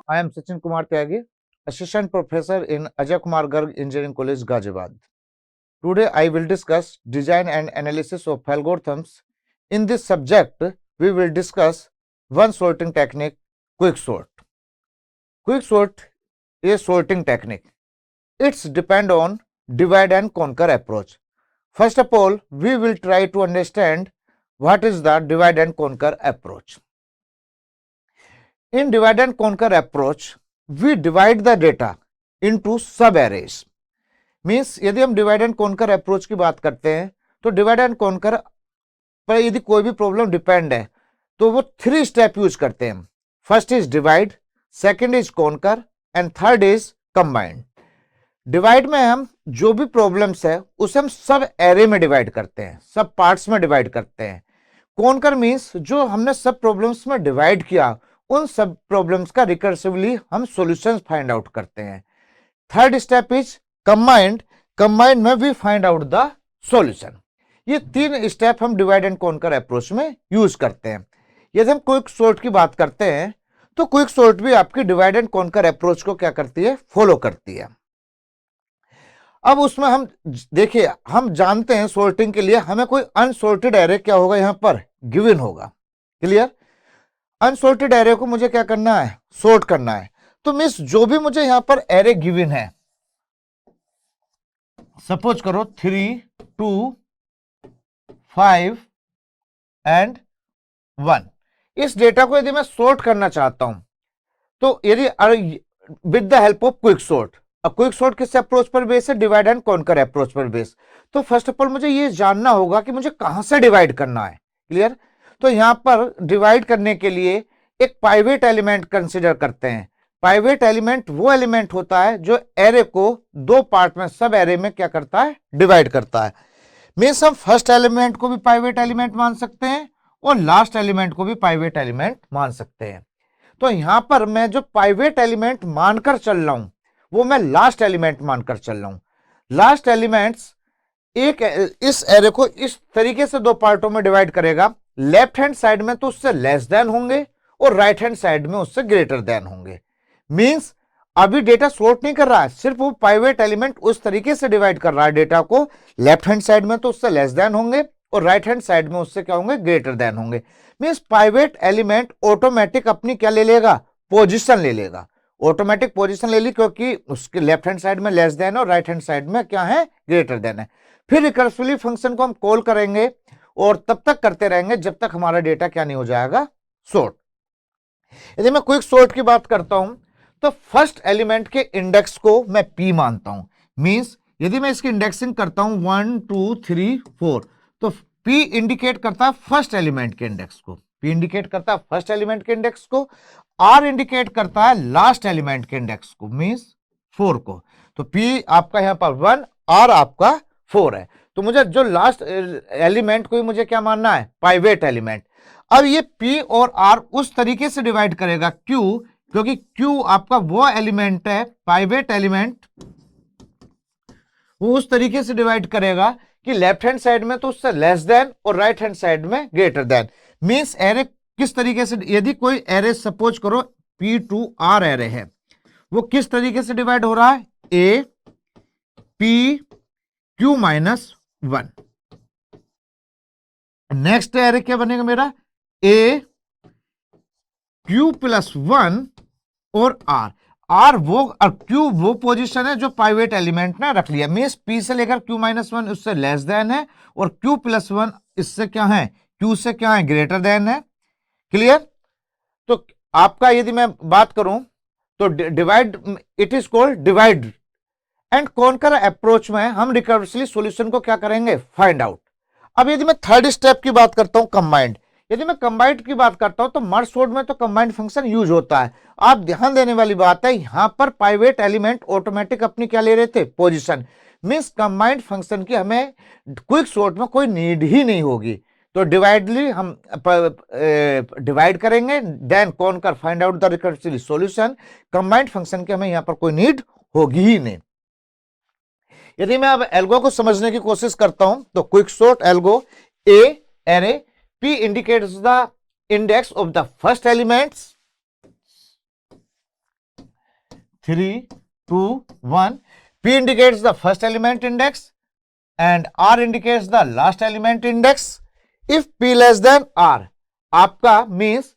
I am Sachin Kumar Tyagi, Assistant Professor in Ajay Kumar Garg Engineering College, Ghaziabad. Today I will discuss design and analysis of algorithms. In this subject, we will discuss one sorting technique, quicksort. Quicksort is sorting technique. It's depend on divide and conquer approach. First of all, we will try to understand what is the divide and conquer approach. In divide and conquer approach, we divide the data into sub arrays. Means यदि हम divide and conquer approach की बात करते हैं तो divide and conquer पर यदि कोई भी प्रॉब्लम डिपेंड है तो वो 3 स्टेप यूज करते हैं. First is divide, second is conquer and third is combined. Divide में हम जो भी प्रॉब्लम्स है उसे हम सब एरे में डिवाइड करते हैं, सब पार्ट्स में डिवाइड करते हैं. कॉन्कर मीन्स जो हमने सब प्रॉब्लम्स में डिवाइड किया उन सब प्रॉब्लम्स का रिकर्सिवली हम सॉल्यूशंस फाइंड आउट करते हैं. Third step is combined. Combined में we find out the solution. ये 3 स्टेप हम डिवाइड एंड कॉन्कर अप्रोच में यूज करते हैं. यदि हम क्विक सॉर्ट की बात करते हैं तो क्विक सॉर्ट भी आपकी डिवाइड एंड कॉन्कर अप्रोच को क्या करती है, फॉलो करती है. अब उसमें हम देखिए, हम जानते हैं सॉर्टिंग के लिए हमें कोई अनसॉर्टेड एरे क्या होगा, यहां पर गिवन होगा. क्लियर? अनसॉर्टेड एरे को मुझे क्या करना है, सॉर्ट करना है. तो मींस जो भी मुझे यहां पर एरे गिवन है, सपोज करो 3, 2, 5 एंड 1. इस डेटा को यदि मैं सॉर्ट करना चाहता हूं तो यदि with the help of quick sort. अब क्विक सॉर्ट किस अप्रोच पर बेस है, डिवाइड एंड कॉन्कर अप्रोच पर बेस. तो फर्स्ट ऑफ ऑल मुझे ये जानना होगा कि मुझे कहां से डिवाइड करना है. क्लियर? तो यहां पर डिवाइड करने के लिए एक पाइवेट एलिमेंट कंसिडर करते हैं. पाइवेट एलिमेंट वो एलिमेंट होता है जो एरे को 2 पार्ट में, सब एरे में क्या करता है, डिवाइड करता है. मींस हम फर्स्ट एलिमेंट को भी पाइवेट एलिमेंट मान सकते हैं और लास्ट एलिमेंट को भी पाइवेट एलिमेंट मान सकते हैं. तो यहां पर मैं जो पाइवेट एलिमेंट मानकर चल रहा हूं वो मैं लास्ट एलिमेंट मानकर चल रहा हूं. लास्ट एलिमेंट्स एक इस एरे को इस तरीके से 2 पार्टों में डिवाइड करेगा. लेफ्ट हैंड साइड में तो उससे लेस देन होंगे और राइट हैंड साइड में उससे ग्रेटर देन होंगे. मींस अभी डेटा सॉर्ट नहीं कर रहा है, सिर्फ वो पाइवेट एलिमेंट उस तरीके से डिवाइड कर रहा है डेटा को. लेफ्ट हैंड साइड में तो उससे लेस देन होंगे और राइट हैंड साइड में उससे क्या होंगे, ग्रेटर देन होंगे. मींस पाइवेट एलिमेंट ऑटोमेटिक अपनी क्या ले लेगा, पोजीशन ले लेगा. ऑटोमेटिक पोजीशन ले ली क्योंकि उसके लेफ्ट हैंड साइड में लेस देन और राइट हैंड साइड में क्या है, ग्रेटर देन है. फिर रिकर्सिवली फंक्शन को हम कॉल करेंगे और तब तक करते रहेंगे जब तक हमारा डेटा क्या नहीं हो जाएगा, सॉर्ट. यदि मैं क्विक सॉर्ट की बात करता हूं तो फर्स्ट एलिमेंट के इंडेक्स को मैं p मानता हूं. मींस यदि मैं इसकी इंडेक्सिंग करता हूं 1 2 3 4 तो p इंडिकेट करता है फर्स्ट एलिमेंट के इंडेक्स को, p इंडिकेट करता है फर्स्ट एलिमेंट के इंडेक्स को, r इंडिकेट करता है लास्ट एलिमेंट के इंडेक्स को, मींस 4 को. तो p आपका यहां पर 1, r आपका 4 है. तो मुझे जो लास्ट एलिमेंट को मुझे क्या मानना है, पाइवेट एलिमेंट. अब ये p और r उस तरीके से डिवाइड करेगा q, क्योंकि Q आपका वो एलिमेंट है, पाइवेट एलिमेंट, वो उस तरीके से डिवाइड करेगा कि लेफ्ट हैंड साइड में तो उससे लेस देन और राइट हैंड साइड में ग्रेटर देन. मींस एरे किस तरीके से, यदि कोई एरे सपोज करो P2R एरे है, वो किस तरीके से डिवाइड हो रहा है, A P Q -1. Next array क्या बनेगा मेरा, A Q +1 और R वो और Q वो पोजीशन है जो पाइवेट एलिमेंट ने रख लिया. मींस P से लेकर Q -1 उससे लेस देन है और Q +1 इससे क्या है, Q से क्या है, ग्रेटर देन है. क्लियर? तो आपका यदि मैं बात करूं तो divide, it is called divide and conquer approach में हम रिकर्सिवली सॉल्यूशन को क्या करेंगे, फाइंड आउट. अब यदि मैं थर्ड स्टेप की बात करता हूं, कंबाइंड. यदि मैं कंबाइंड की बात करता हूं तो मर्ज सॉर्ट में तो कंबाइंड फंक्शन यूज होता है. आप ध्यान देने वाली बात है, यहां पर पाइवेट एलिमेंट ऑटोमेटिक अपनी क्या ले रहे थे, पोजीशन. मींस कंबाइंड फंक्शन की हमें क्विक सॉर्ट में कोई नीड ही नहीं होगी. तो डिवाइडली हम डिवाइड करेंगे, then conquer find out the recursively solution. Combined function की हमें यहां पर कोई नीड होगी ही नहीं. यदि मैं अब एल्गो को समझने की कोशिश करता हूं तो quick sort algo, A array, P indicates the index of the first elements, 3, 2, 1. P indicates the first element index and R indicates the last element index. If P less than R, आपका means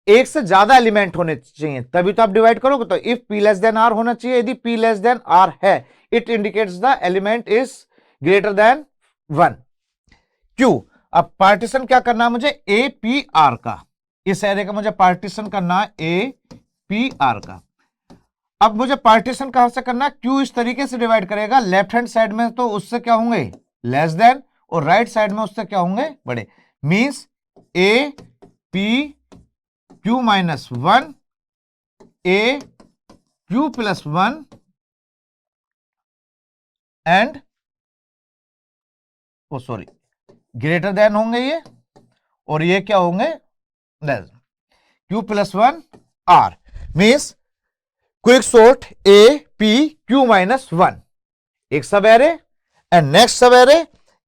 एक से ज्यादा element होने चाहिए तभी तो आप divide करोगे। तो if P less than R होना चाहिए। यदि P लेस देन R है, it indicates the element is greater than 1। क्यों? अब पार्टीशन क्या करना है मुझे? ए पी आर का, इस एरे का मुझे पार्टीशन करना है ए पी आर का। अब मुझे पार्टीशन कहां से करना है? क्यू इस तरीके से डिवाइड करेगा, लेफ्ट हैंड साइड में तो उससे क्या होंगे? लेस देन, और राइट साइड में उससे क्या होंगे? बड़े। Means A P Q minus 1, A Q plus 1 and O sorry greater than होंगे ये, और ये क्या होंगे? Less. Q plus 1 R means quick sort A P Q minus 1 एक subarray and next subarray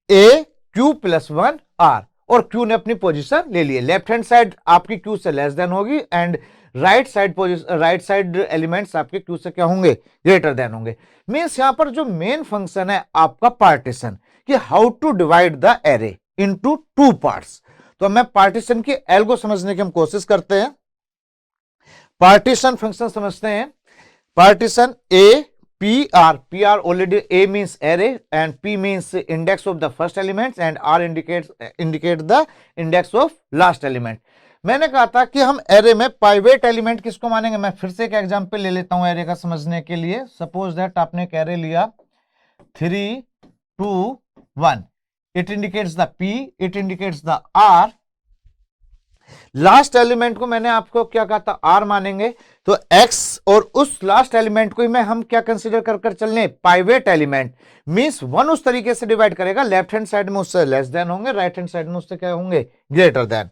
A Q plus 1 R, और Q ने अपनी पोजीशन ले ली है। लेफ्ट हैंड साइड आपकी क्यू से लेस देन होगी एंड राइट साइड एलिमेंट्स आपके क्यू से क्या होंगे? ग्रेटर देन होंगे। मींस यहां पर जो मेन फंक्शन है आपका पार्टीशन, कि how to divide the array into 2 parts. तो मैं पार्टीशन की एल को समझने की हम कोशिश करते हैं। पार्टीशन फंक्शन समझते हैं। Partition A P R already, A means array and P means index of the first element and R indicate the index of last element. मैंने कहा था कि हम एरे में पाइवेट एलिमेंट किसको मानेंगे? मैं फिर से एक एग्जांपल ले लेता हूं एरे का समझने के लिए। सपोज दैट आपने एक एरे लिया 3, 2, 1, it indicates the P, it indicates the R. Last element को मैंने आपको क्या कहा था? आर मानेंगे। तो एक्स और उस लास्ट एलिमेंट को ही मैं हम क्या कंसीडर कर चलने? Pivot element. मींस 1 उस तरीके से डिवाइड करेगा, लेफ्ट हैंड साइड में उससे लेस देन होंगे, राइट हैंड साइड में उससे क्या होंगे? Greater than.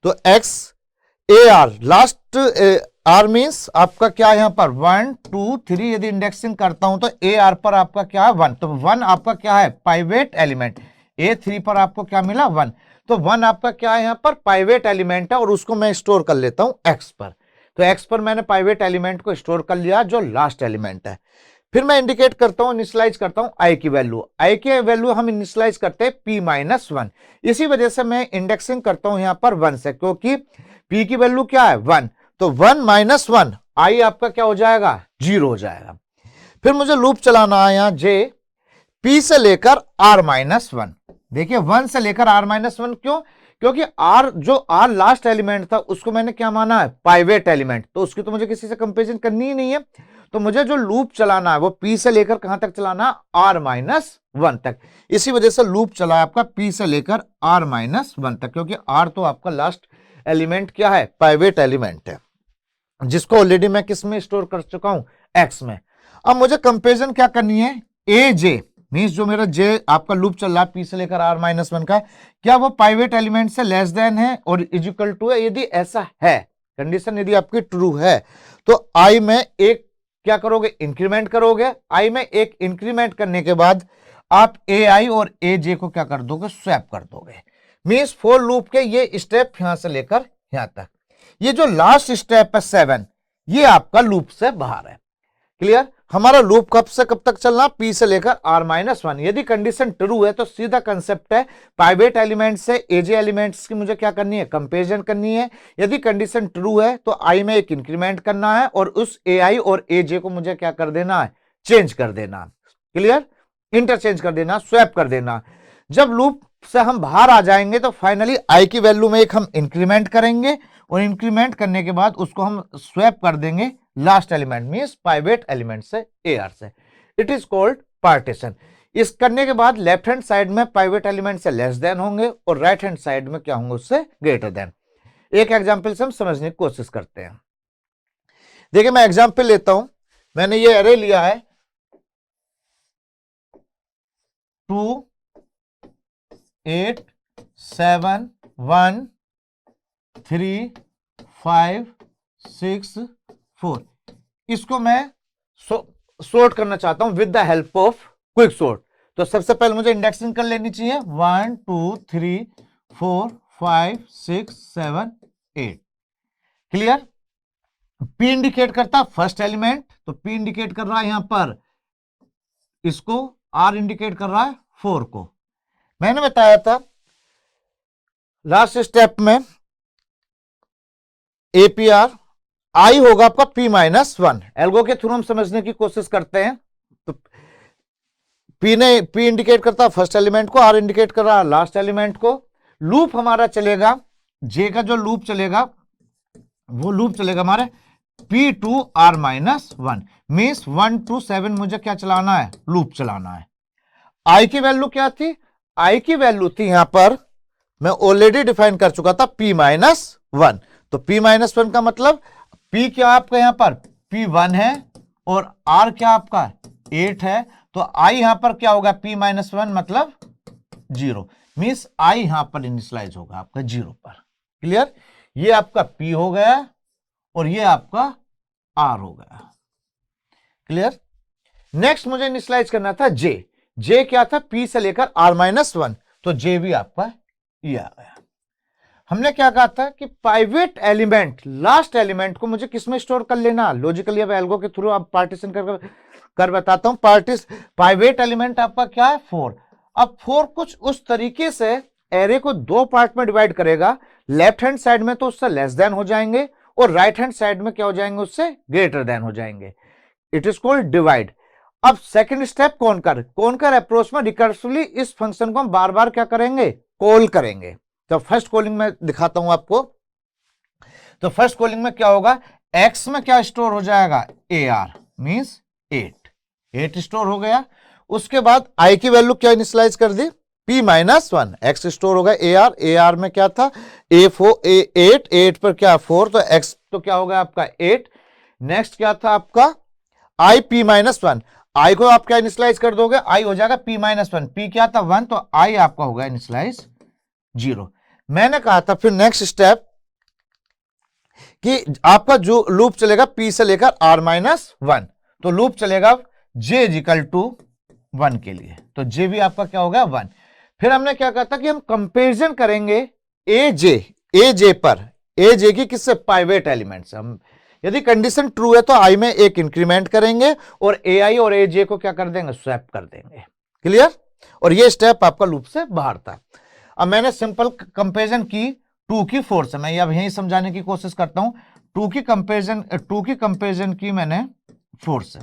तो X A R, last R means आपका क्या है यहां पर? 1, 2, 3। यदि इंडेक्सिंग करता हूं तो ए आर पर आपका क्या है? 1। तो 1 आपका क्या है? Pivot element. ए 3 पर आपको क्या मिला? 1। तो 1 आपका क्या है यहां पर? पाइवेट एलिमेंट है, और उसको मैं स्टोर कर लेता हूं एक्स पर। तो एक्स पर मैंने पाइवेट एलिमेंट को स्टोर कर लिया जो लास्ट एलिमेंट है। फिर मैं इंडिकेट करता हूं, इनिशियलाइज करता हूं आई की वैल्यू। आई की वैल्यू हम इनिशियलाइज करते हैं पी माइनस 1। इसी वजह से मैं इंडेक्सिंग करता हूं यहां पर 1 से, क्योंकि पी की वैल्यू क्या है? 1। तो 1 माइनस 1, आई आपका क्या हो जाएगा? 0 हो जाएगा। फिर मुझे लूप चलाना है यहां जे पी से लेकर आर माइनस 1। देखिए 1 से लेकर आर माइनस 1, क्यों? क्योंकि आर, जो आर लास्ट एलिमेंट था उसको मैंने क्या माना है? Pivot element. तो उसकी तो मुझे किसी से कंपेरिजन करनी ही नहीं है। तो मुझे जो लूप चलाना है वो पी से लेकर कहां तक चलाना? आर माइनस 1 तक। इसी वजह से लूप चला है आपका पी से लेकर आर माइनस 1 तक, क्योंकि आर तो आपका लास्ट एलिमेंट क्या है? पाइवेट एलिमेंट है, जिसको ऑलरेडी मैं किस में स्टोर कर चुका हूं? एक्स में। अब मुझे कंपेरिजन क्या करनी है? ए जे मीन्स जो मेरा जे आपका लूप चल रहा है पी से लेकर आर माइनस 1 का, क्या वो पाइवेट एलिमेंट से लेस देन है और इज इक्वल टू है? यदि ऐसा है, कंडीशन यदि आपकी ट्रू है, तो आई में एक क्या करोगे? इंक्रीमेंट करोगे। आई में एक इंक्रीमेंट करने के बाद आप ए आई और ए जे को क्या कर दोगे? स्वैप कर दोगे। मीन्स फॉर लूप के ये स्टेप यहां से लेकर यहां तक, ये जो लास्ट स्टेप है 7, ये आपका लूप से बाहर है। क्लियर? हमारा लूप कब से कब तक चलना? पी से लेकर आर माइनस 1। यदि कंडीशन ट्रू है तो सीधा कंसेप्ट है पाइवेट एलिमेंट से एजे एलिमेंट्स की मुझे क्या करनी है? कंपेरिजन करनी है। यदि कंडीशन ट्रू है तो आई में एक इंक्रीमेंट करना है और उस ए आई और ए जे को मुझे क्या कर देना है? चेंज कर देना। क्लियर? इंटरचेंज कर देना, स्वैप कर देना। जब लूप से हम बाहर आ जाएंगे तो फाइनली आई की वैल्यू में एक हम इंक्रीमेंट करेंगे, और इंक्रीमेंट करने के बाद उसको हम स्वैप कर देंगे last element means pivot element से ए आर से। It is called partition. इस करने के बाद लेफ्ट हैंड साइड में पाइवेट एलिमेंट से लेस देन होंगे और राइट हैंड साइड में क्या होंगे? उससे ग्रेटर देन। एक एग्जांपल से हम समझने की कोशिश करते हैं। देखिए मैं एग्जांपल लेता हूं। मैंने ये एरे लिया है 2, 8, 7, 1, 3, 5, 6, 4। इसको मैं सॉर्ट करना चाहता हूं with the help of quick sort. तो सबसे पहले मुझे इंडेक्सिंग कर लेनी चाहिए 1, 2, 3, 4, 5, 6, 7, 8। क्लियर? पी इंडिकेट करता फर्स्ट एलिमेंट, तो पी इंडिकेट कर रहा है यहां पर इसको, आर इंडिकेट कर रहा है 4 को। मैंने बताया था लास्ट स्टेप में एपीआर आई होगा आपका P-1। एल्गो के थ्रू हम समझने की कोशिश करते हैं। तो पी इंडिकेट करता है फर्स्ट एलिमेंट को, आर इंडिकेट कर रहा है लास्ट एलिमेंट को। लूप हमारा चलेगा, जे का जो लूप चलेगा वो लूप चलेगा हमारे P2R-1, मीन्स 1 to 7 मुझे क्या चलाना है, लूप चलाना है। आई की वैल्यू क्या थी, आई की वैल्यू थी यहां पर मैं ऑलरेडी डिफाइन कर चुका था P-1। तो P-1 का मतलब P क्या आपका यहां पर P1 है और R क्या आपका 8 है, तो I यहां पर क्या होगा P-1 मतलब 0, मीन्स I यहां पर इनिशियलाइज होगा आपका 0 पर। क्लियर, ये आपका P हो गया और ये आपका R हो गया। क्लियर। नेक्स्ट मुझे इनिशियलाइज करना था जे क्या था P से लेकर R-1, तो जे भी आपका ये आ गया। हमने क्या कहा था कि प्राइवेट एलिमेंट लास्ट एलिमेंट को मुझे किसमें स्टोर कर लेना, लॉजिकली अब एल्गो के थ्रू आप पार्टीशन कर बताता हूं। प्राइवेट एलिमेंट आपका क्या है 4। अब 4 कुछ उस तरीके से एरे को 2 पार्ट में डिवाइड करेगा, लेफ्ट हैंड साइड में तो उससे लेस देन हो जाएंगे और राइट हैंड साइड में क्या हो जाएंगे, उससे ग्रेटर देन हो जाएंगे। It is called divide. अब सेकंड स्टेप कौन कर अप्रोच में रिकर्सिवली इस फंक्शन को हम बार बार क्या करेंगे, कॉल करेंगे। तो फर्स्ट कॉलिंग में दिखाता हूं आपको। तो फर्स्ट कॉलिंग में क्या होगा, एक्स में क्या स्टोर हो जाएगा AR, मींस 8 स्टोर हो गया। उसके बाद आई की वैल्यू क्या इनिशियलाइज कर दी P-1, एक्स स्टोर होगा AR में क्या था A8 पर क्या 4, तो एक्स तो क्या होगा आपका 8। नेक्स्ट क्या था आपका I P-1, आई को आप क्या इनिशियलाइज कर दोगे, आई हो जाएगा P-1, P क्या था 1, तो आई आपका होगा इनिशियलाइज 0। मैंने कहा था फिर नेक्स्ट स्टेप कि आपका जो लूप चलेगा P से लेकर R-1, तो लूप चलेगा J = 1 के लिए, तो J भी आपका क्या होगा 1। फिर हमने क्या कहा था कि हम कंपैरिजन करेंगे AJ पर, AJ की किससे, प्राइवेट एलिमेंट से। हम यदि कंडीशन ट्रू है तो आई में एक इंक्रीमेंट करेंगे और AI और AJ को क्या कर देंगे, स्वैप कर देंगे। क्लियर। और ये स्टेप आपका लूप से बाहर था। अब मैंने सिंपल कंपैरिजन की 2 की 4 से, मैं अब यही समझाने की कोशिश करता हूं। 2 की कंपैरिजन की मैंने 4 से।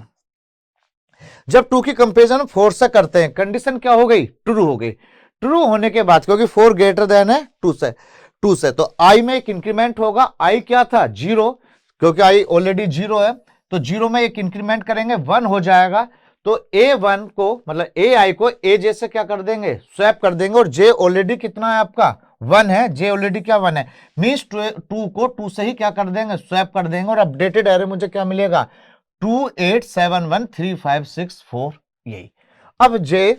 जब 2 की कंपैरिजन 4 से करते हैं, कंडीशन क्या हो गई, ट्रू हो गई। ट्रू होने के बाद क्योंकि 4 ग्रेटर देन है 2 से, तो आई में एक इंक्रीमेंट होगा। आई क्या था 0, क्योंकि आई ऑलरेडी 0 है, तो 0 में एक इंक्रीमेंट करेंगे 1 हो जाएगा। तो A1 को मतलब AI को AJ से क्या कर देंगे, स्वैप कर देंगे। और J ऑलरेडी कितना है आपका 1 है, J ऑलरेडी क्या 1 है, मींस 2 को 2 से ही क्या कर देंगे, स्वैप कर देंगे। और अपडेटेड एरे मुझे क्या मिलेगा 28713564, यही। अब J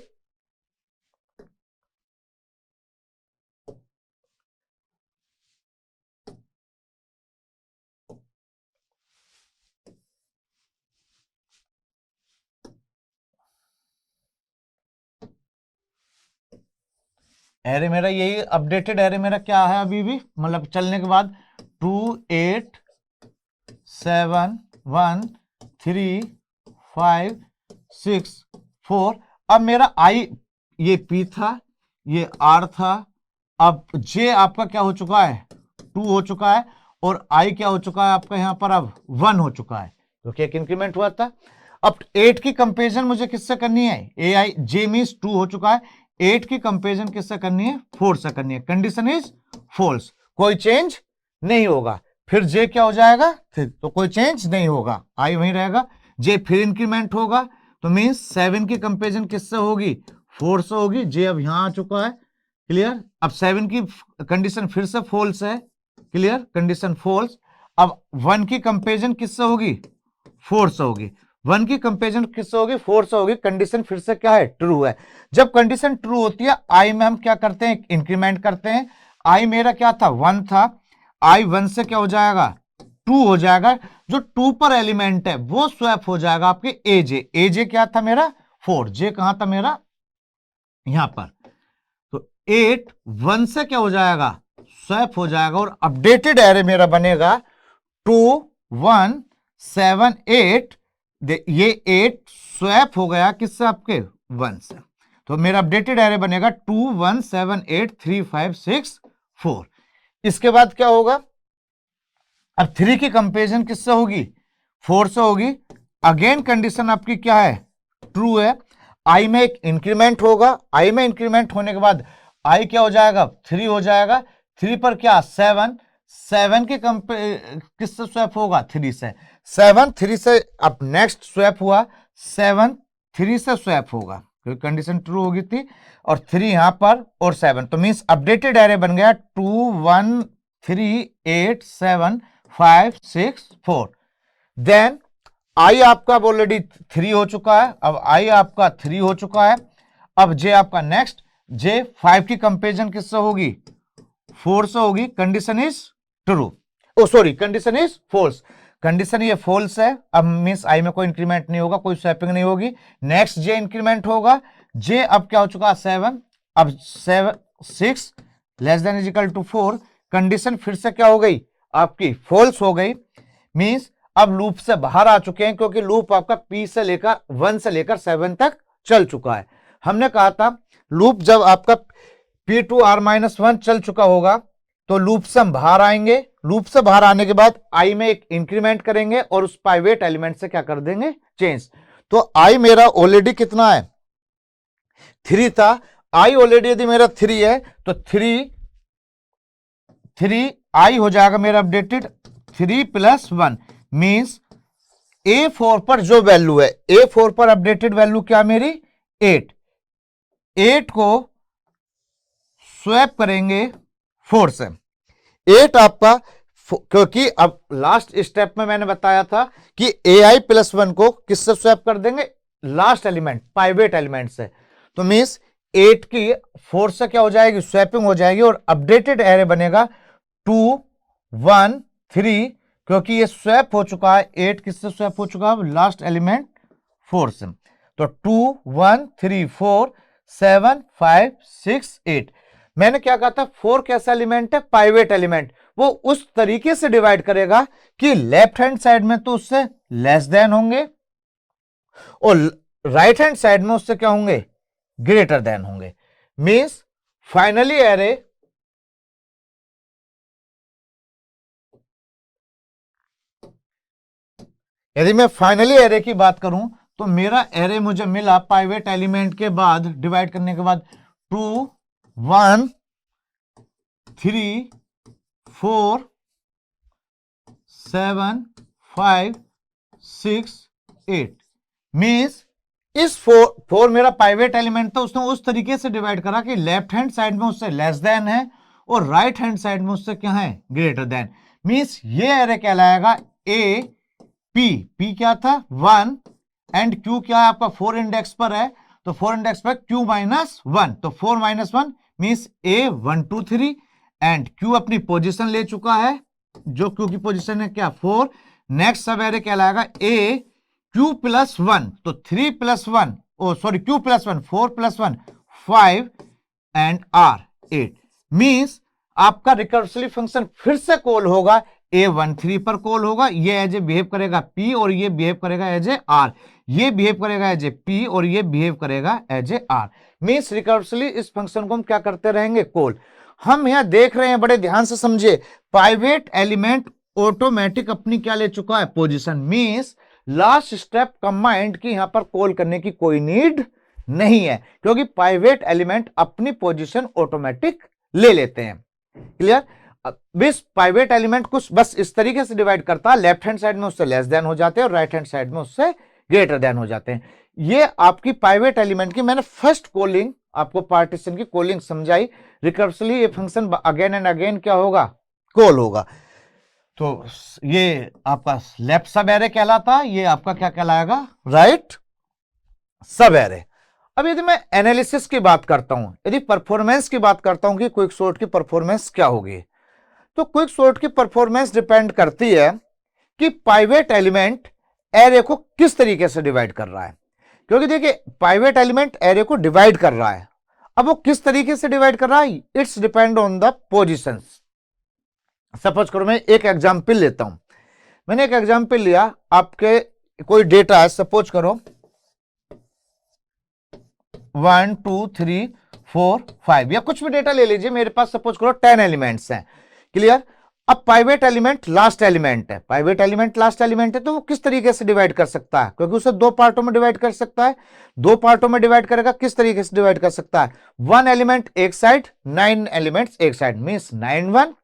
एरे मेरा यही अपडेटेड एरे मेरा क्या है अभी भी, मतलब चलने के बाद 28713564। अब मेरा आई ये P था, ये R था। अब J आपका क्या हो चुका है 2 हो चुका है और I क्या हो चुका है आपका यहां पर अब 1 हो चुका है, क्योंकि एक इंक्रीमेंट हुआ था। अब 8 की कंपेरिजन मुझे किससे करनी है, AI J मींस 2 हो चुका है, 8 की कंपेरिजन किससे करनी है 4 से करनी है। कंडीशन इज फॉल्स, कोई चेंज नहीं होगा। फिर J क्या हो जाएगा, फिर तो कोई चेंज नहीं होगा, I वहीं रहेगा। J फिर इंक्रीमेंट होगा, तो मींस 7 की कंपेरिजन किससे होगी 4 से होगी। J अब यहां आ चुका है। क्लियर। अब 7 की कंडीशन फिर से फॉल्स है। Clear, condition false. अब 1 की कंपेरिजन किससे होगी 4 से होगी। 1 की कंपेरिजन किससे होगी 4 से होगी। कंडीशन फिर से क्या है ट्रू है। जब कंडीशन ट्रू होती है आई में हम क्या करते हैं, इंक्रीमेंट करते हैं। आई मेरा क्या था 1 था, आई 1 से क्या हो जाएगा 2 हो जाएगा। जो 2 पर एलिमेंट है वो स्वैप हो जाएगा आपके AJ। AJ क्या था मेरा 4, J कहां था मेरा यहां पर। तो 8 1 से क्या हो जाएगा स्वैप हो जाएगा और अपडेटेड एरे मेरा बनेगा 2 1 7 8, ये 8 स्वैप हो गया किससे, आपके 1 से। तो मेरा अपडेटेड एरे बनेगा 2 1 7 8 3 5 6 4। इसके बाद क्या होगा, अब 3 की कंपेरिजन किससे होगी, 4 से होगी। अगेन कंडीशन आपकी क्या है, ट्रू है। आई में एक इंक्रीमेंट होगा, आई में इंक्रीमेंट होने के बाद आई क्या हो जाएगा, 3 हो जाएगा। 3 पर क्या 7, 7 के किससे स्वैप होगा, 3 से। 7 3 से, अब नेक्स्ट स्वैप हुआ 7 3 से स्वैप होगा क्योंकि कंडीशन ट्रू होगी थी, और 3 यहां पर और 7, तो मींस अपडेटेड एरे बन गया 2 1 3 8 7 5 6 4। देन आई आपका ऑलरेडी 3 हो चुका है, अब आई आपका 3 हो चुका है। अब जे आपका नेक्स्ट, जे 5 की कंपेरिजन किससे होगी, 4 से होगी। Condition is true, oh sorry condition is false, condition ये फॉल्स है। अब मींस आई में कोई इंक्रीमेंट नहीं होगा, कोई स्वैपिंग नहीं होगी। नेक्स्ट जे इंक्रीमेंट होगा, जे अब क्या हो चुका है 7, अब 7 6 less than is equal to 4। Condition फिर से क्या हो गई, आपकी फॉल्स हो गई। मींस अब लूप से बाहर आ चुके हैं क्योंकि लूप आपका पी से लेकर 1 से लेकर 7 तक चल चुका है। हमने कहा था लूप जब आपका पी टू आर माइनस 1 चल चुका होगा तो लूप से हम बाहर आएंगे। लूप से बाहर आने के बाद आई में एक इंक्रीमेंट करेंगे और उस प्राइवेट एलिमेंट से क्या कर देंगे, चेंज। तो आई मेरा ऑलरेडी कितना है, 3 था। आई ऑलरेडी यदि मेरा 3 है तो 3 आई हो जाएगा मेरा अपडेटेड 3 + 1 मींस A4 पर जो वैल्यू है, A4 पर अपडेटेड वैल्यू क्या मेरी 8, 8 को स्वैप करेंगे 4 से। 8 आपका, क्योंकि अब लास्ट स्टेप में मैंने बताया था कि AI + 1 को किससे स्वैप कर देंगे, लास्ट एलिमेंट प्राइवेट एलिमेंट से। तो मींस 8 की 4 से क्या हो जाएगी, स्वैपिंग हो जाएगी और अपडेटेड एरे बनेगा 2 1 3, क्योंकि ये स्वैप हो चुका है। 8 किससे स्वैप हो चुका है, लास्ट एलिमेंट 4 से। तो 2 1 3 4 7 5 6 8। मैंने क्या कहा था, 4 कैसा एलिमेंट है, प्राइवेट एलिमेंट। वो उस तरीके से डिवाइड करेगा कि लेफ्ट हैंड साइड में तो उससे लेस देन होंगे और राइट हैंड साइड में उससे क्या होंगे, ग्रेटर देन होंगे। मींस फाइनली एरे यदि मैं फाइनली एरे की बात करूं तो मेरा एरे मुझे मिला प्राइवेट एलिमेंट के बाद डिवाइड करने के बाद 2 1 3 4 7 5 6 8। मींस इस 4 मेरा प्राइवेट एलिमेंट था, उसने उस तरीके से डिवाइड करा कि लेफ्ट हैंड साइड में उससे लेस देन है और राइट हैंड साइड में उससे क्या है, ग्रेटर देन। मींस ये एरे कहलाएगा ए पी क्या था 1 एंड क्यू क्या है आपका 4 इंडेक्स पर है, तो 4 इंडेक्स पर q - 1, तो 4 - 1 मींस a 1 2 3 एंड q अपनी पोजीशन ले चुका है, जो q की पोजीशन है क्या 4। नेक्स्ट सब एरे कहलाएगा a q + 1, तो 3 + 1 oh sorry q + 1 4 + 1 5 and r 8। Means आपका रिकर्सिव फंक्शन फिर से कॉल होगा A13 पर कॉल होगा, ये एज ए बिहेव करेगा P और ये बिहेव करेगा एज ए R, ये बिहेव करेगा एज ए P और ये बिहेव करेगा as a R। Means recursively इस फंक्शन को हम क्या करते रहेंगे, कॉल। हम यहां देख रहे हैं, बड़े ध्यान से समझिए, प्राइवेट एलिमेंट ऑटोमेटिक अपनी क्या ले चुका है, position. Means last step combined की यहां पर कॉल करने की कोई नीड नहीं है क्योंकि प्राइवेट एलिमेंट अपनी पोजीशन ऑटोमेटिक ले लेते हैं। क्लियर। दिस प्राइवेट एलिमेंट कुछ बस इस तरीके से डिवाइड करता है, लेफ्ट हैंड साइड में उससे लेस देन हो जाते हैं और राइट हैंड साइड में उससे ग्रेटर देन हो जाते हैं। ये आपकी प्राइवेट एलिमेंट की मैंने फर्स्ट कॉलिंग, आपको पार्टीशन की कॉलिंग समझाई। रिकर्सिवली ये फंक्शन अगेन एंड अगेन क्या होगा, कॉल होगा। तो ये आपका लेफ्ट सब एरे कहलाता, ये आपका क्या कहलाएगा, राइट सब एरे। अब यदि मैं एनालिसिस की बात करता हूं, यदि परफॉर्मेंस की बात करता हूं कि क्विकसॉर्ट की परफॉर्मेंस क्या होगी, तो क्विकसॉर्ट की परफॉर्मेंस डिपेंड करती है कि प्राइवेट एलिमेंट एरे को किस तरीके से डिवाइड कर रहा है। क्योंकि देखिए प्राइवेट एलिमेंट एरे को डिवाइड कर रहा है, अब वो किस तरीके से डिवाइड कर रहा है, it's depend on the positions. Suppose करो मैं एक एग्जांपल लेता हूं, मैंने एक एग्जांपल लिया, आपके कोई डेटा है, सपोज करो 1 2 3 4 5 या कुछ भी डेटा ले लीजिए, मेरे पास सपोज करो 10 एलिमेंट्स हैं। क्लियर। अब पाइवेट एलिमेंट लास्ट एलिमेंट है, पाइवेट एलिमेंट लास्ट एलिमेंट है, तो वो किस तरीके से डिवाइड कर सकता है, क्योंकि उसे दो पार्टों में डिवाइड कर सकता है। दो पार्टों में डिवाइड करेगा, किस तरीके से डिवाइड कर सकता है, 1 एलिमेंट एक साइड, 9 एलिमेंट्स एक साइड, मींस 9 1।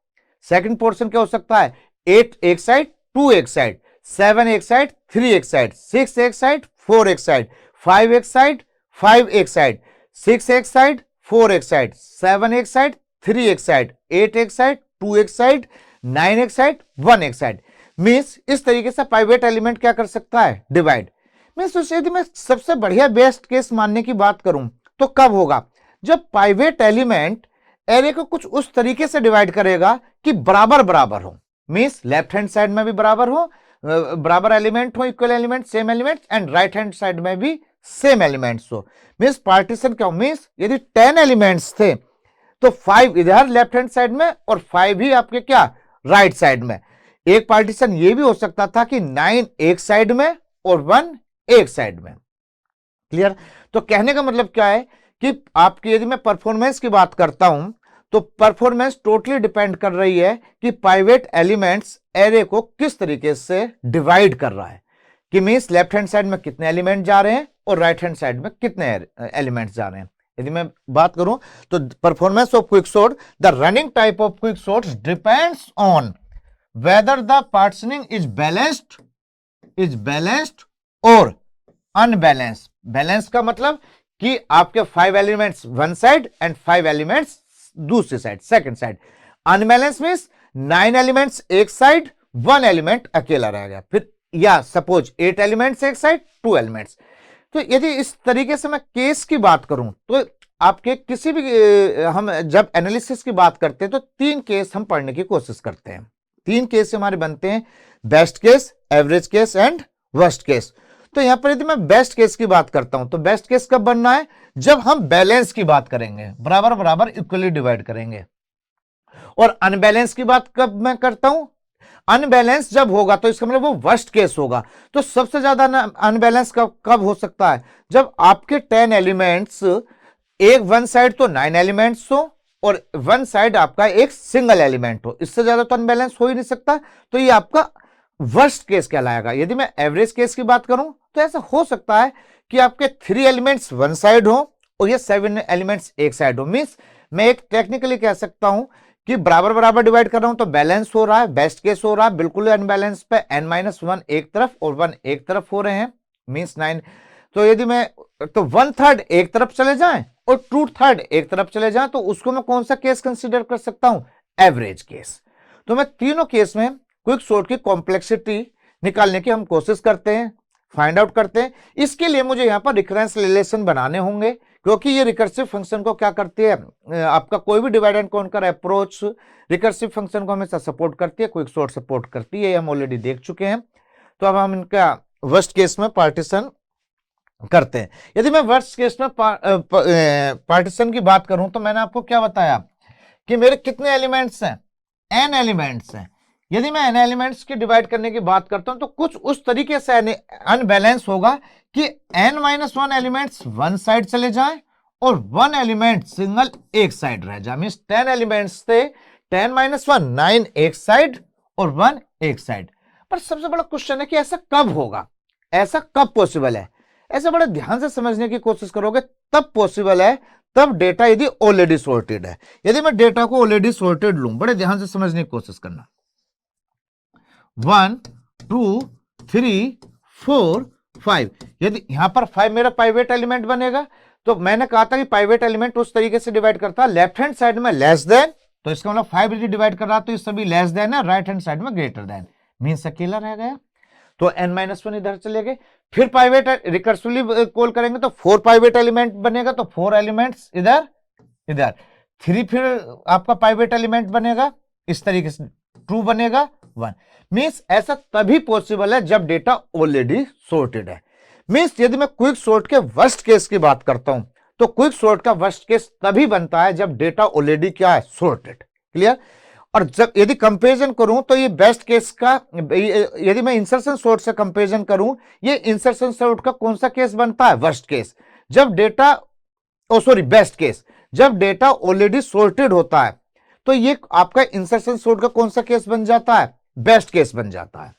सेकंड पोर्शन क्या हो सकता है, 8 एक साइड, 2 एक साइड, 7 एक साइड, 3 एक साइड, 6 एक साइड, 4 एक साइड, 5 एक साइड, 5 एक साइड, 6 एक साइड, 4 एक साइड, 7 एक साइड, 3 एक साइड, 8 एक साइड, 2 एक साइड, 9 एक साइड, 1 एक साइड। मींस इस तरीके से पाइवेट एलिमेंट क्या कर सकता है, डिवाइड। मींस यदि मैं सबसे बढ़िया बेस्ट केस मानने की बात करूं तो कब होगा, जब पाइवेट एलिमेंट एरे को कुछ उस तरीके से डिवाइड करेगा कि बराबर बराबर हो। मींस लेफ्ट हैंड साइड में भी बराबर हो, बराबर एलिमेंट हो, equal element, same element, and right hand side में भी सेम एलिमेंट्स हो। मींस पार्टीशन क्या हो, मींस यदि 10 एलिमेंट्स थे तो 5 इधर लेफ्ट हैंड साइड में और 5 ही आपके क्या राइट साइड में। एक पार्टीशन ये भी हो सकता था कि 9 एक साइड में और 1 एक साइड में। क्लियर। तो कहने का मतलब क्या है कि आपकी यदि मैं परफॉर्मेंस की बात करता हूं तो परफॉर्मेंस टोटली डिपेंड कर रही है कि पाइवेट एलिमेंट्स एरे को किस तरीके से डिवाइड कर रहा है, कि मींस लेफ्ट हैंड साइड में कितने एलिमेंट जा रहे हैं और राइट हैंड साइड में कितने एलिमेंट्स जा रहे हैं। यदि मैं बात करूं तो performance of quicksort, the running type of quicksort depends on whether the partitioning is balanced और अनबैलेंस्ड। बैलेंस का मतलब कि आपके 5 elements one side and 5 elements दूसरी side, second side. Unbalance means 9 elements एक साइड, 1 एलिमेंट अकेला रह गया। फिर या सपोज 8 एलिमेंट्स एक साइड, 2 एलिमेंट्स। तो यदि इस तरीके से मैं केस की बात करूं तो आपके किसी भी हम जब एनालिसिस की बात करते हैं तो 3 केस हम पढ़ने की कोशिश करते हैं। 3 केस हमारे बनते हैं, best case, average case and worst case. तो यहां पर यदि मैं बेस्ट केस की बात करता हूं तो बेस्ट केस कब बनना है, जब हम बैलेंस की बात करेंगे, बराबर बराबर इक्वली डिवाइड करेंगे। और अनबैलेंस की बात कब मैं करता हूं, अनबैलेंस जब होगा तो इसका मतलब वो वर्स्ट केस होगा। तो सबसे ज्यादा अनबैलेंस कब हो सकता है, जब आपके 10 एलिमेंट्स एक वन साइड तो 9 एलिमेंट्स हो और वन साइड आपका एक सिंगल एलिमेंट हो। इससे ज्यादा तो अनबैलेंस हो ही नहीं सकता, तो ये आपका वर्स्ट केस कहलाएगा। यदि मैं एवरेज केस की बात करूं तो ऐसा हो सकता है कि आपके 3 एलिमेंट्स वन साइड हो और ये 7 एलिमेंट्स एक साइड हो। मींस मैं एक टेक्निकली कह सकता हूं कि बराबर बराबर डिवाइड कर रहा हूं तो बैलेंस हो रहा है, बेस्ट केस हो रहा है, बिल्कुल अनबैलेंस पे n-1 एक तरफ और 1 एक तरफ हो रहे हैं, मींस 9। तो यदि मैं तो 1/3 एक तरफ चले जाएं और 2/3 एक तरफ चले जाएं तो उसको मैं कौन सा केस कंसीडर कर सकता हूं, एवरेज केस। तो मैं तीनों केस में क्विकसॉर्ट की कॉम्प्लेक्सिटी निकालने की हम कोशिश करते हैं, फाइंड आउट करते हैं। इसके लिए मुझे यहां पर रिकरेंस रिलेशन बनाने होंगे, क्योंकि ये रिकर्सिव फंक्शन को क्या करती है, आपका कोई भी divide and conquer approach recursive function को हमेशा सपोर्ट करती है, क्विकसॉर्ट सपोर्ट करती है, हम ऑलरेडी देख चुके हैं। तो अब हम इनका वर्स्ट केस में पार्टीशन करते हैं। यदि मैं वर्स्ट केस में पार्टीशन की बात करूं तो मैंने आपको क्या बताया कि मेरे कितने एलिमेंट्स हैं, n एलिमेंट्स हैं। यदि मैं n एलिमेंट्स की डिवाइड करने की बात करता हूं तो कुछ उस तरीके से अनबैलेंस होगा कि n-1 एलिमेंट्स वन साइड चले जाएं और 1 एलिमेंट सिंगल एक साइड रह जाए। मींस 10 एलिमेंट्स थे, 10-1 9 एक साइड और 1 एक साइड। पर सबसे बड़ा क्वेश्चन है कि ऐसा कब होगा, ऐसा कब पॉसिबल है। ऐसा बड़े ध्यान से समझने की कोशिश करोगे तब पॉसिबल है, तब डेटा यदि ऑलरेडी सॉर्टेड है। यदि मैं डेटा को ऑलरेडी सॉर्टेड लूं, बड़े ध्यान से समझने की कोशिश करना, 1 2 3 4 5, यदि यहां पर 5 मेरा पाइवेट एलिमेंट बनेगा तो मैंने कहा था कि पाइवेट एलिमेंट उस तरीके से डिवाइड करता है, लेफ्ट हैंड साइड में लेस देन, तो इसका मतलब 5 यदि डिवाइड कर रहा तो इस सभी लेस देन है, राइट हैंड साइड में ग्रेटर देन, मींस अकेला रह गया। तो n-1 इधर चले गए। फिर पाइवेट रिकर्सिवली कॉल करेंगे तो 4 पाइवेट एलिमेंट बनेगा, तो 4 एलिमेंट्स इधर इधर, 3 फिर आपका पाइवेट एलिमेंट बनेगा इस तरीके से, 2 बनेगा 1। मींस ऐसा तभी पॉसिबल है जब डेटा ऑलरेडी सॉर्टेड है। मींस यदि मैं क्विक सॉर्ट के वर्स्ट केस की बात करता हूं तो क्विक सॉर्ट का वर्स्ट केस तभी बनता है जब डेटा ऑलरेडी क्या है, सॉर्टेड। क्लियर। और जब यदि कंपेरिजन करूं तो ये बेस्ट केस का, यदि मैं इंसर्शन सॉर्ट से कंपेरिजन करूं, ये इंसर्शन सॉर्ट का कौन सा केस बनता है? Worst case. जब डेटा, ओ सॉरी बेस्ट केस, जब डेटा ऑलरेडी सॉर्टेड होता है तो ये आपका इंसर्शन सॉर्ट का कौन सा केस बन जाता है? बेस्ट केस बन जाता है।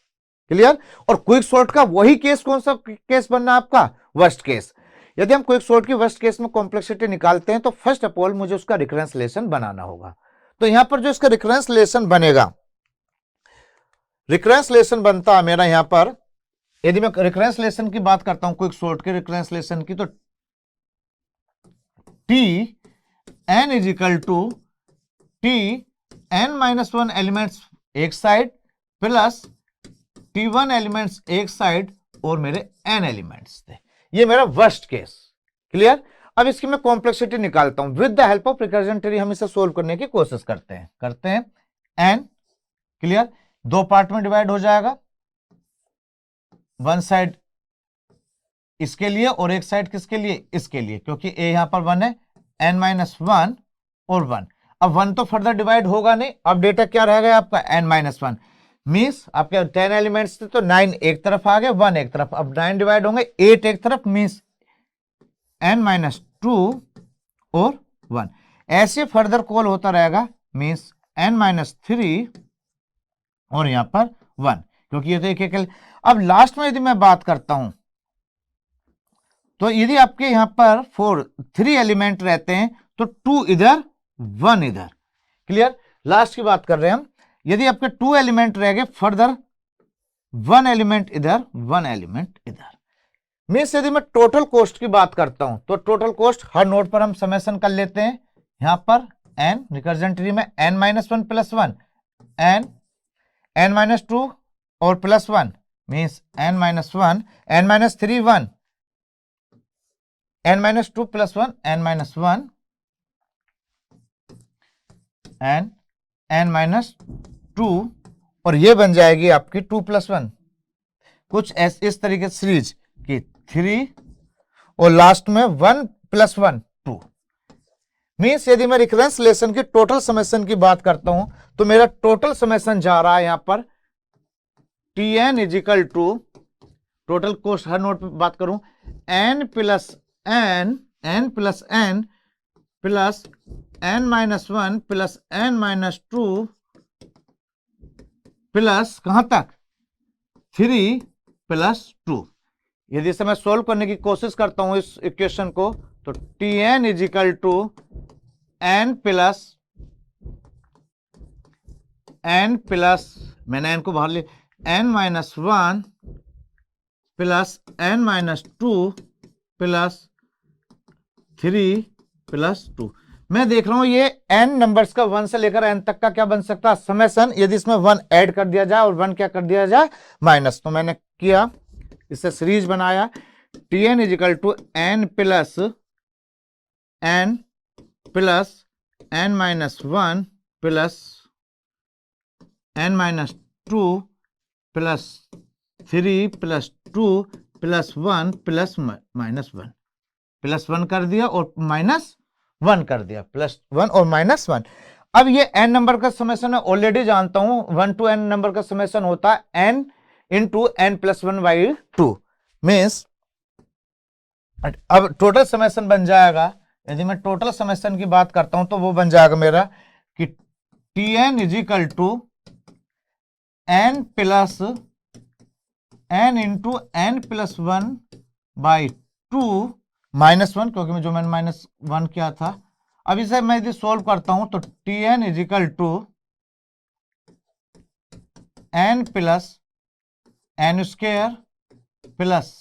क्लियर? और क्विक सॉर्ट का वही केस कौन सा केस बनना है आपका? Worst case. यदि हम क्विक सॉर्ट की वर्स्ट केस में कॉम्प्लेक्सिटी निकालते हैं तो फर्स्ट ऑफ ऑल मुझे उसका रिकरेंस रिलेशन बनाना होगा। तो यहां पर जो इसका रिकरेंस रिलेशन बनेगा, रिकरेंस रिलेशन बनता है मेरा यहां पर, यदि मैं रिकरेंस रिलेशन की बात करता हूं क्विक सॉर्ट के रिकरेंस रिलेशन की, तो T N is equal to T N minus one elements एक side plus T one elements एक साइड और मेरे एन एलिमेंट्स थे। ये मेरा वर्स्ट केस। क्लियर? अब इसकी मैं कॉम्प्लेक्सिटी निकालता हूं with the help of recursion tree. हम इसे सोल्व करने की कोशिश करते हैं एन। क्लियर? दो पार्ट में डिवाइड हो जाएगा, वन साइड इसके लिए और एक साइड किसके लिए? इसके लिए, क्योंकि ए यहां पर वन है, एन माइनस वन और वन। अब वन तो फर्दर डिवाइड होगा नहीं, अब डेटा क्या रह गया आपका? N minus one. मीन्स आपके 10 एलिमेंट्स थे तो 9 एक तरफ आ गए, 1 एक तरफ। अब 9 डिवाइड होंगे 8 एक तरफ, मीन्स एन माइनस टू और 1। ऐसे फर्दर कॉल होता रहेगा, मीन्स एन माइनस थ्री और यहां पर 1, क्योंकि ये तो एक एक। अब लास्ट में यदि मैं बात करता हूं तो यदि आपके यहां पर 3 एलिमेंट रहते हैं तो 2 इधर 1 इधर। क्लियर? लास्ट की बात कर रहे हैं हम। यदि आपके 2 एलिमेंट रह गए, फर्दर 1 एलिमेंट इधर 1 एलिमेंट इधर। मीन्स यदि मैं टोटल कॉस्ट की बात करता हूं तो टोटल कॉस्ट हर नोड पर हम समेशन कर लेते हैं। यहां पर एन रिकर्जन ट्री में N minus one plus one, N minus two और plus one, means N minus one, N minus three 1, N minus two plus one, N minus one and N minus two, और ये बन जाएगी आपकी 2 plus 1। कुछ इस तरीके से सीरीज की 3 और लास्ट में 1 प्लस 1 2। मीन्स यदि मैं रिकरेंस रिलेशन की टोटल समेशन की बात करता हूं तो मेरा टोटल समेशन जा रहा है यहां पर T N is equal to, total cost हर नोड पे बात करूं, N plus N, N plus N plus N minus one plus N minus two plus कहां तक? 3 प्लस 2। यदि इसे मैं सोल्व करने की कोशिश करता हूं इस इक्वेशन को, तो T N is equal to N plus मैंने एन को बाहर लिया, N minus one plus N minus two plus 3 plus 2। मैं देख रहा हूं ये n नंबर्स का 1 से लेकर n तक का क्या बन सकता है? समेशन। यदि इसमें 1 ऐड कर दिया जाए और 1 क्या कर दिया जाए? माइनस। तो मैंने किया, इससे सीरीज बनाया, T N is equal to N plus N minus one plus N minus two plus 3 plus 2 plus 1 plus minus 1, plus 1 कर दिया और माइनस 1 कर दिया, प्लस 1 और माइनस 1। अब ये n नंबर का समेशन मैं ऑलरेडी जानता हूं, 1 to n नंबर का समेशन होता है n into n plus 1 by 2। Means अब टोटल समेशन बन जाएगा, यदि मैं टोटल समेशन की बात करता हूं तो वो बन जाएगा मेरा कि T N is equal to N plus N into N plus 1 by 2 minus 1, क्योंकि जो मैंने माइनस 1 किया था। अब इसे मैं यदि सोल्व करता हूं तो T N is equal to N plus N square plus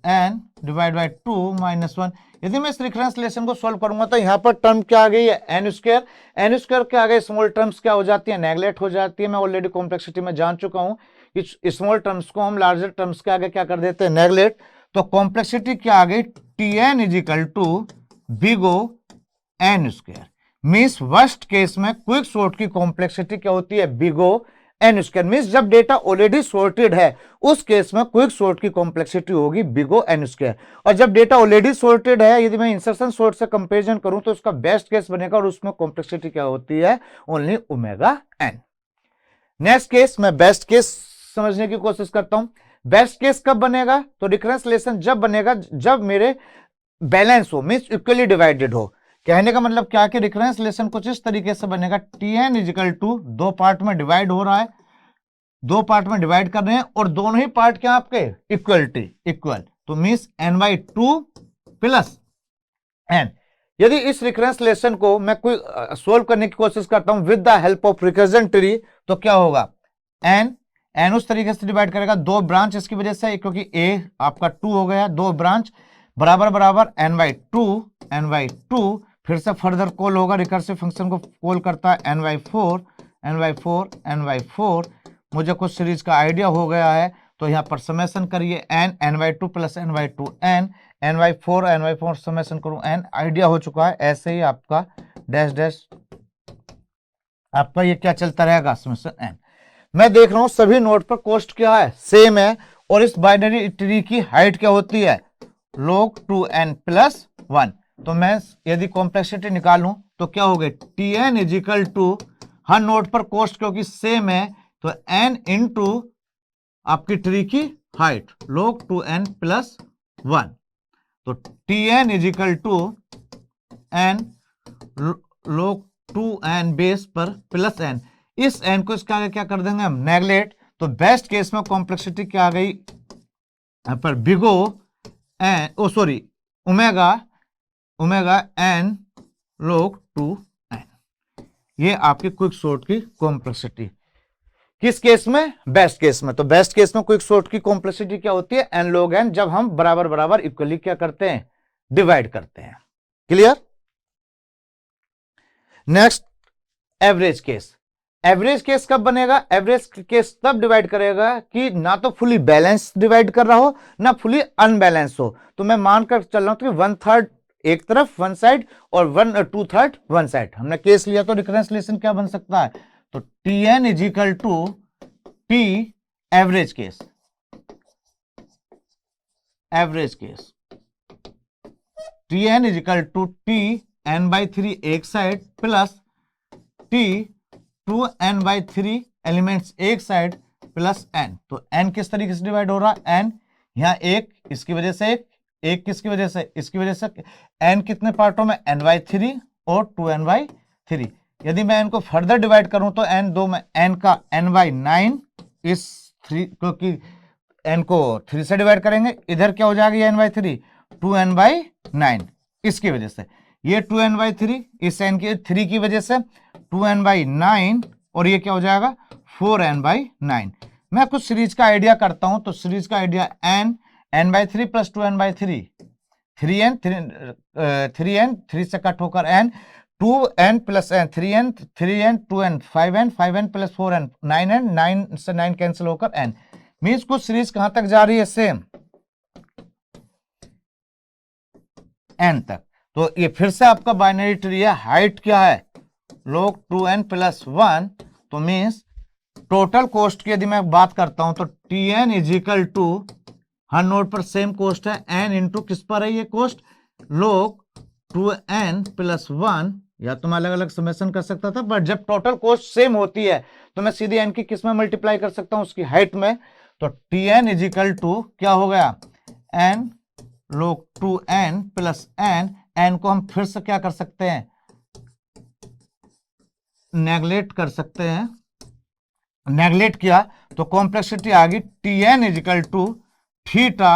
N divide by 2 minus 1। यदि मैं इस रिकरेंस रिलेशन को सोल्व करूंगा तो यहां पर टर्म क्या आ गई है? N square. एन स्क्वायर क्या आ गई? स्मॉल टर्म्स क्या हो जाती है? नेगलेक्ट हो जाती है। मैं ऑलरेडी कॉम्प्लेक्सिटी में जान चुका हूं कि स्मॉल टर्म्स को हम लार्जर टर्म्स के आगे क्या कर देते हैं? नेगलेक्ट। तो कॉम्प्लेक्सिटी क्या आ गई? T N is equal to big O N square. Means worst case में क्विक सॉर्ट की कॉम्प्लेक्सिटी क्या होती है? Big O N square. Means जब डेटा ऑलरेडी सॉर्टेड है उस केस में क्विक सॉर्ट की कॉम्प्लेक्सिटी होगी बिग ओ एन स्क्वायर। और जब डेटा ऑलरेडी सॉर्टेड है, यदि मैं इंसर्शन सॉर्ट से कंपेरिजन करूं तो उसका बेस्ट केस बनेगा और उसमें कॉम्प्लेक्सिटी क्या होती है, only omega N. Next case, मैं बेस्ट केस समझने की कोशिश करता हूं। बेस्ट केस कब बनेगा, तो रिकरेंस रिलेशन जब बनेगा जब मेरे बैलेंस हो, मीन्स इक्वली डिवाइडेड हो। कहने का मतलब क्या कि रिकरेंस रिलेशन कुछ इस तरीके से बनेगा, टी एन इजिकल टू दो पार्ट में डिवाइड हो रहा है, दो पार्ट में डिवाइड कर रहे हैं और दोनों ही पार्ट क्या आपके इक्वल, तो means N by two plus N. यदि इस रिकरेंस रिलेशन को मैं कोई सोल्व करने की कोशिश करता हूं with the help of recursion tree, तो क्या होगा, एन उस तरीके से डिवाइड करेगा, दो ब्रांच इसकी वजह से, क्योंकि ए आपका 2 हो गया, दो ब्रांच बराबर बराबर एन बाई टू, फिर से फर्दर कॉल होगा, रिकर्सिव फंक्शन को कॉल करता है एन बाई फोर। मुझे कुछ सीरीज का आइडिया हो गया है, तो यहां पर समेशन करिए N by two plus N by two N by four summation करूं एन, आइडिया हो चुका है। ऐसे ही आपका डैश डैश आपका ये क्या चलता रहेगा, समेशन एन। मैं देख रहा हूं सभी नोड पर कॉस्ट क्या है, सेम है, और इस बाइनरी ट्री की हाइट क्या होती है, log 2n प्लस 1। तो मैं यदि कॉम्प्लेक्सिटी निकालूं तो क्या हो गई, टी एन इजिकल टू, हर नोड पर कॉस्ट क्योंकि सेम है तो n इंटू आपकी ट्री की हाइट log 2n प्लस 1। तो T N is equal to n log 2n base पर प्लस n। इस n को इसका आगे क्या कर देंगे हम, नेगलेक्ट। तो बेस्ट केस में कॉम्प्लेक्सिटी क्या आ गई यहां पर, big O N, oh sorry omega N log 2n। ये आपकी क्विक सॉर्ट की कॉम्प्लेक्सिटी किस केस में, बेस्ट केस में। तो बेस्ट केस में क्विक सॉर्ट की कॉम्प्लेक्सिटी क्या होती है, एन log n, जब हम बराबर बराबर इक्वली क्या करते हैं, डिवाइड करते हैं। Clear. Next, average case. Average case कब बनेगा, एवरेज केस तब डिवाइड करेगा कि ना तो फुली बैलेंस डिवाइड कर रहा हो ना फुली अनबैलेंस हो। तो मैं मानकर चल रहा हूं कि 1/3 एक तरफ वन साइड और 2/3 वन साइड। हमने केस लिया तो रिकरेंस रिलेशन क्या बन सकता है, तो T N is equal to T average case, T N is equal to T N by 3 एक side plus T 2n/3 elements एक साइड प्लस n। तो n किस तरीके से डिवाइड हो रहा है, n यहां एक, इसकी वजह से एक किसकी वजह से, इसकी वजह से, n कितने पार्टों में, n/3 और 2n/3। यदि मैं n को फर्दर डिवाइड करूं तो n दो में, n का n/9, इस 3 क्योंकि n को 3 से डिवाइड करेंगे, इधर क्या हो जाएगा n/3 2n/9, इसकी वजह से ये 2n/3, इस n के 3 की वजह से 2n/9, और ये क्या हो जाएगा 4n/9। मैं कुछ सीरीज का आइडिया करता हूं, तो सीरीज का idea n/3 plus 2n/3, 3n 3 से कट होकर n, 2n plus n, 3n 2n 5n plus 4n 9n, 9 से 9 कैंसिल होकर n। मीन्स कुछ सीरीज कहां तक जा रही है, सेम n तक। तो ये फिर से आपका बाइनरी ट्री है, हाइट क्या है log 2n प्लस 1। तो मीन्स टोटल कॉस्ट की यदि मैं बात करता हूं तो टी एन इजिकल टू, हर नोड पर सेम कॉस्ट है, n इंटू किस पर है ये कॉस्ट, log 2n प्लस 1। या तो मैं अलग अलग समेशन कर सकता था, बट जब टोटल कॉस्ट सेम होती है तो मैं सीधे n की किस में मल्टीप्लाई कर सकता हूं, उसकी हाइट में। तो टी एन इजिकल टू क्या हो गया, n log 2n plus n को हम फिर से क्या कर सकते हैं, नेगलेक्ट कर सकते हैं। नेगलेक्ट किया तो कॉम्प्लेक्सिटी आ गई T N is equal to theta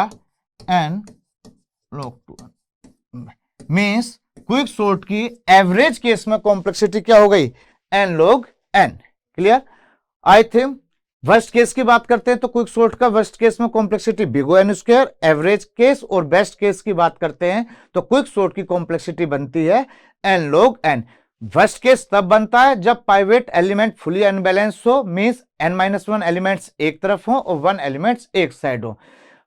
N log 2n। Means quick sort की एवरेज केस में कॉम्प्लेक्सिटी क्या हो गई, n log n। Clear. I think worst case की बात करते हैं तो क्विक सॉर्ट का वर्स्ट केस में complexity big O N square, average case और बेस्ट केस की बात करते हैं तो क्विक सॉर्ट की कॉम्प्लेक्सिटी बनती है n log n। Worst case तब बनता है जब पाइवेट एलिमेंट फुली अनबैलेंस हो, मींस n-1 एलिमेंट्स एक तरफ हो और 1 एलिमेंट्स एक साइड हो।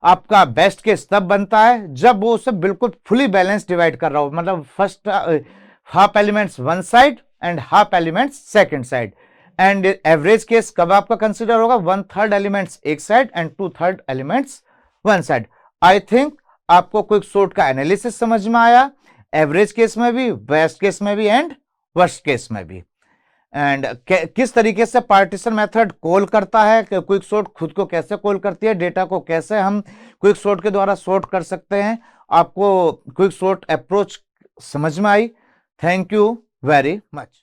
आपका बेस्ट केस तब बनता है जब वो उसे बिल्कुल फुली बैलेंस डिवाइड कर रहा हो, मतलब first half elements one side and half elements second side. And average case कब आपका कंसिडर होगा, 1/3 एलिमेंट्स एक side and 2/3 elements one side. I think आपको क्विक सॉर्ट का एनालिसिस समझ में आया, एवरेज केस में भी, बेस्ट केस में भी एंड वर्स्ट केस में भी। एंड किस तरीके से पार्टीशन मेथड कॉल करता है, क्विक सॉर्ट खुद को कैसे कॉल करती है, डेटा को कैसे हम क्विक सॉर्ट के द्वारा सॉर्ट कर सकते हैं, आपको क्विक सॉर्ट अप्रोच समझ में आई। Thank you very much.